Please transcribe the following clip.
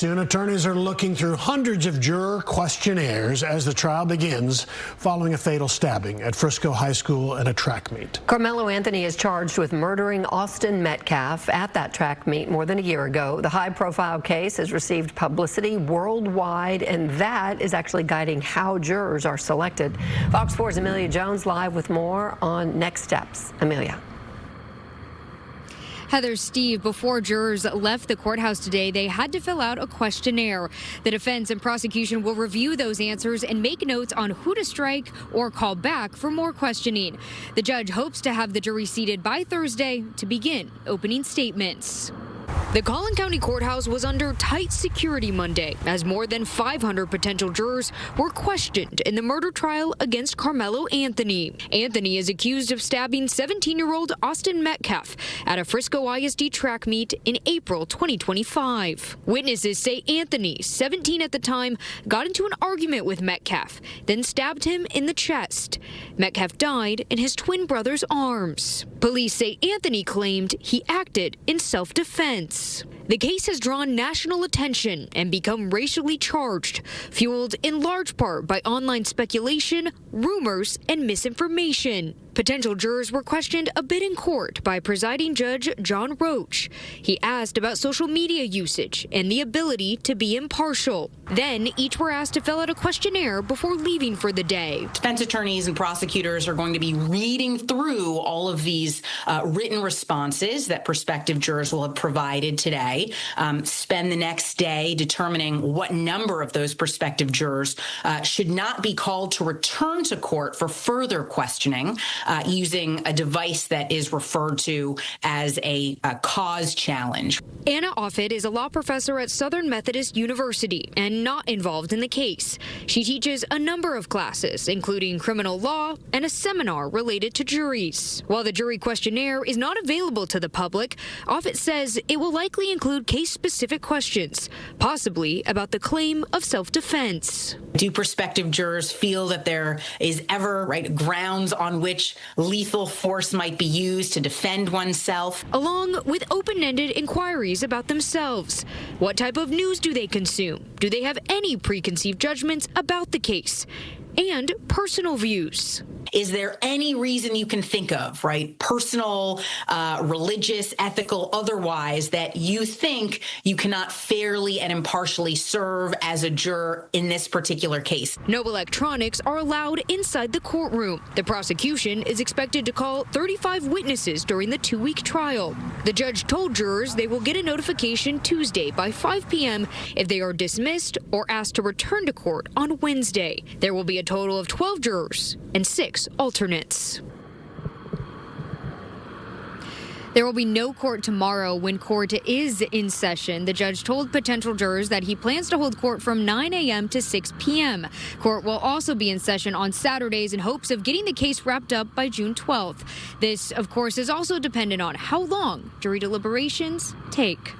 Soon, attorneys are looking through hundreds of juror questionnaires as the trial begins following a fatal stabbing at Frisco High School at a track meet. Karmelo Anthony is charged with murdering Austin Metcalf at that track meet more than a year ago. The high-profile case has received publicity worldwide, and that is actually guiding how jurors are selected. Fox 4's Amelia Jones live with more on next steps. Amelia. Heather, Steve, before jurors left the courthouse today, they had to fill out a questionnaire. The defense and prosecution will review those answers and make notes on who to strike or call back for more questioning. The judge hopes to have the jury seated by Thursday to begin opening statements. The Collin County Courthouse was under tight security Monday as more than 500 potential jurors were questioned in the murder trial against Karmelo Anthony. Anthony is accused of stabbing 17-year-old Austin Metcalf at a Frisco ISD track meet in April 2025. Witnesses say Anthony, 17 at the time, got into an argument with Metcalf, then stabbed him in the chest. Metcalf died in his twin brother's arms. Police say Anthony claimed he acted in self-defense. The case has drawn national attention and become racially charged, fueled in large part by online speculation, rumors, and misinformation. Potential jurors were questioned a bit in court by presiding judge John Roach. He asked about social media usage and the ability to be impartial. Then each were asked to fill out a questionnaire before leaving for the day. Defense attorneys and prosecutors are going to be reading through all of these written responses that prospective jurors will have provided today, spend the next day determining what number of those prospective jurors should not be called to return to court for further questioning, using a device that is referred to as a cause challenge. Anna Offit is a law professor at Southern Methodist University and not involved in the case. She teaches a number of classes, including criminal law and a seminar related to juries. While the jury questionnaire is not available to the public, Offit says it will likely include case-specific questions, possibly about the claim of self-defense. Do prospective jurors feel that there is ever grounds on which lethal force might be used to defend oneself? Along with open-ended inquiries about themselves. What type of news do they consume? Do they have any preconceived judgments about the case? And personal views. Is there any reason you can think of, personal, religious, ethical, otherwise, that you think you cannot fairly and impartially serve as a juror in this particular case? No electronics are allowed inside the courtroom. The prosecution is expected to call 35 witnesses during the 2-week trial. The judge told jurors they will get a notification Tuesday by 5 p.m. if they are dismissed or asked to return to court on Wednesday. There will be a total of 12 jurors and 6 alternates. There will be no court tomorrow when court is in session. The judge told potential jurors that he plans to hold court from 9 a.m. to 6 p.m. Court will also be in session on Saturdays in hopes of getting the case wrapped up by June 12th. This, of course, is also dependent on how long jury deliberations take.